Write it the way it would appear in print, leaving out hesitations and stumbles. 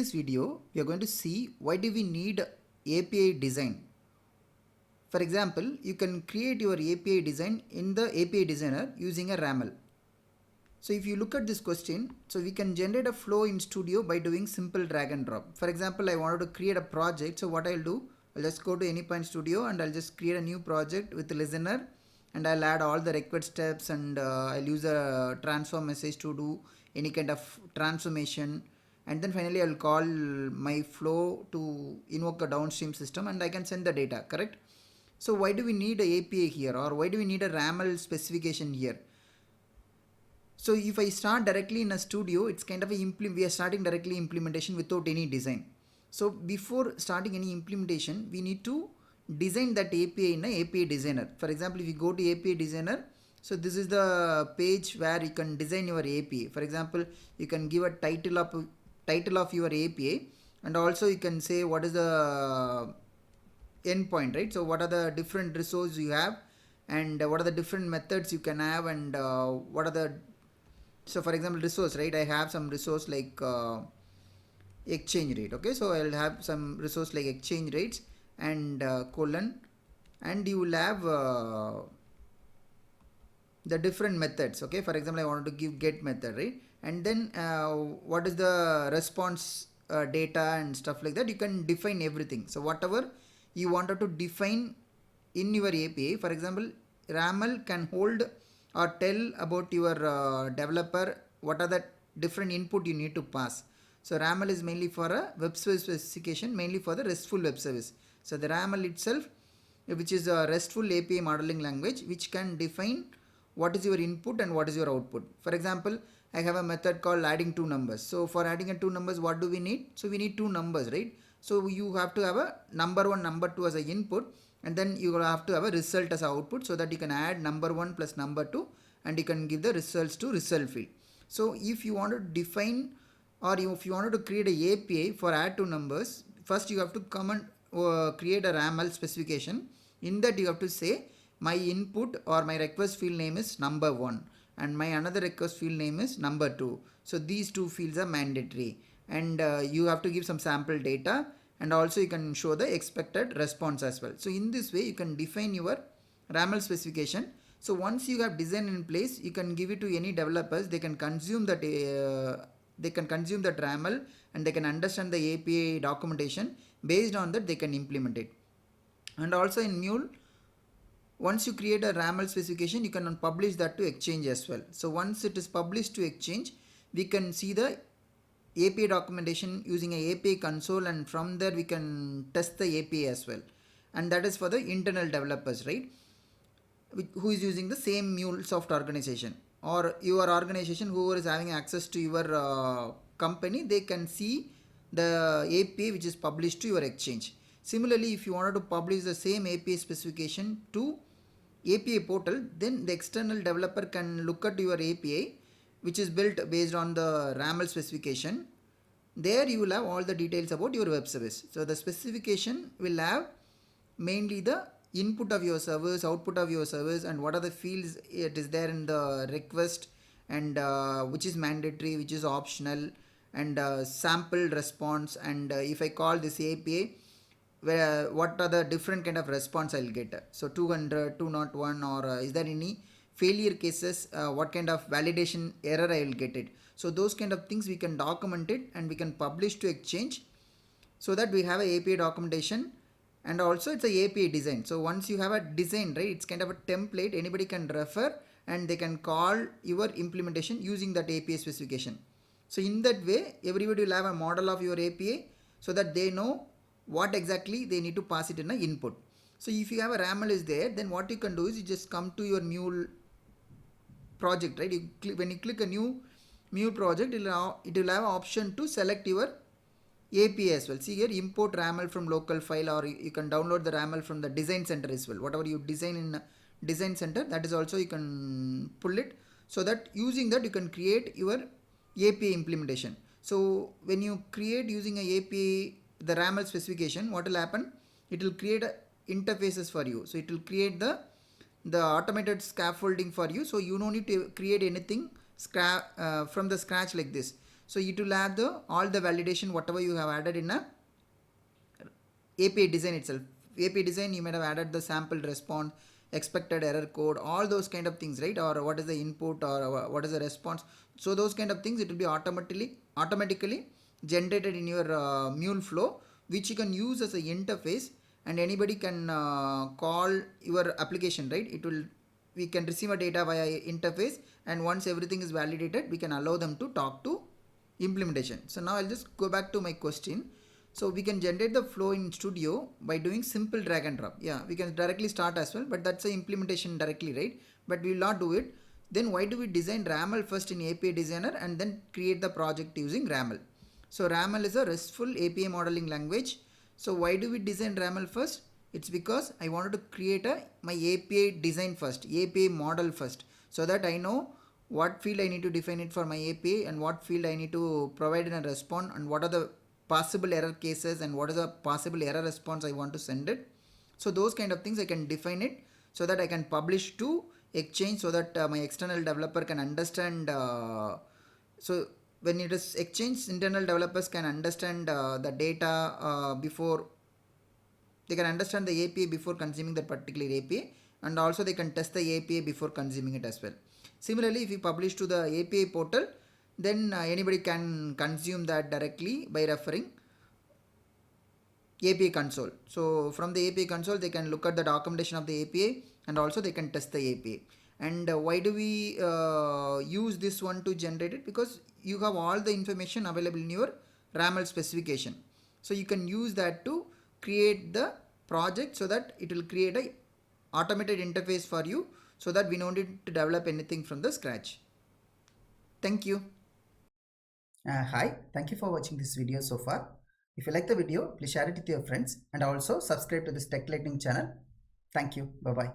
this video, we are going to see why do we need API design. For example, you can create your API design in the API designer using a RAML. So if you look at this question, so we can generate a flow in Studio by doing simple drag and drop. For example, I wanted to create a project. So what I'll do, I'll just go to Anypoint Studio and I'll just create a new project with the listener, and I'll add all the required steps, and I'll use a transform message to do any kind of transformation. And then finally I'll call my flow to invoke a downstream system, and I can send the data, correct? So why do we need a API here, or why do we need a RAML specification here? So if I start directly in a studio, it's kind of we are starting directly implementation without any design. So before starting any implementation, we need to design that API in a API designer. For example, if you go to API designer, so this is the page where you can design your API. For example, you can give a title of your API, and also you can say what is the endpoint, right? So what are the different resources you have, and what are the different methods you can have, and what are the, so for example, resource, right? I have some resource like exchange rate. Okay, so I'll have some resource like exchange rates and colon, and you will have the different methods. Okay, for example, I wanted to give get method, right? And then what is the response data and stuff like that. You can define everything. So whatever you wanted to define in your API, for example, RAML can hold or tell about your developer what are the different input you need to pass. So RAML is mainly for a web service specification, mainly for the RESTful web service. So the RAML itself, which is a RESTful API modeling language, which can define what is your input and what is your output. For example, I have a method called adding two numbers. So for adding a two numbers, what do we need? So we need two numbers, right? So you have to have a number one, number two as an input, and then you will have to have a result as an output, so that you can add number one plus number two, and you can give the results to result field. So if you want to define, or if you wanted to create a API for add two numbers, first you have to come and create a RAML specification. In that you have to say my input or my request field name is number one, and my another request field name is number two. So these two fields are mandatory, and you have to give some sample data, and also you can show the expected response as well. So in this way you can define your RAML specification. So once you have design in place, you can give it to any developers. They can consume that RAML, and they can understand the API documentation. Based on that, they can implement it. And also in Mule, once you create a RAML specification, you can publish that to Exchange as well. So once it is published to Exchange, we can see the API documentation using a API console, and from there we can test the API as well. And that is for the internal developers, right? Who is using the same MuleSoft organization, or your organization, whoever is having access to your company, they can see the API which is published to your Exchange. Similarly, if you wanted to publish the same API specification to API portal, then the external developer can look at your API, which is built based on the RAML specification. There you will have all the details about your web service. So the specification will have mainly the input of your service, output of your service, and what are the fields it is there in the request, and which is mandatory, which is optional, and sample response, and if I call this API, what are the different kind of response I'll get. So 200, 201, or is there any failure cases, what kind of validation error I will get it. So those kind of things we can document it, and we can publish to Exchange, so that we have a API documentation. And also it's a API design. So once you have a design, right, it's kind of a template, anybody can refer, and they can call your implementation using that API specification. So in that way, everybody will have a model of your API, so that they know what exactly they need to pass it in an input. So if you have a RAML is there, then what you can do is you just come to your Mule project, right? When you click a new Mule project, it will have an option to select your API as well. See here, import RAML from local file, or you can download the RAML from the design center as well. Whatever you design in design center, that is also you can pull it, so that using that you can create your API implementation. So when you create using a API, the RAML specification, what will happen? It will create interfaces for you. So it will create the automated scaffolding for you. So you don't need to create anything from the scratch like this. So it will have the all the validation whatever you have added in a API design itself. API design, you might have added the sample response, expected error code, all those kind of things, right? Or what is the input, or what is the response. So those kind of things, it will be automatically generated in your Mule flow, which you can use as an interface, and anybody can call your application, right? We can receive a data via interface, and once everything is validated, we can allow them to talk to implementation. So now I'll just go back to my question. So we can generate the flow in Studio by doing simple drag and drop. Yeah, we can directly start as well, but that's the implementation directly, right? But we will not do it. Then why do we design RAML first in API designer and then create the project using RAML? So RAML is a RESTful API modeling language. So why do we design RAML first? It's because I wanted to create my API design first, API model first, so that I know what field I need to define it for my API and what field I need to provide in a response, and what are the possible error cases and what is the possible error response I want to send it. So those kind of things I can define it so that I can publish to Exchange, so that my external developer can understand. So when it is Exchange, internal developers can understand the data before they can understand the API before consuming that particular API, and also they can test the API before consuming it as well. Similarly, if you publish to the API portal, then anybody can consume that directly by referring API console. So from the API console, they can look at the documentation of the API, and also they can test the API. And why do we use this one to generate it? Because you have all the information available in your RAML specification. So you can use that to create the project, so that it will create a automated interface for you, so that we don't need to develop anything from the scratch. Thank you. Hi, thank you for watching this video so far. If you like the video, please share it with your friends and also subscribe to this Tech Lightning channel. Thank you. Bye-bye.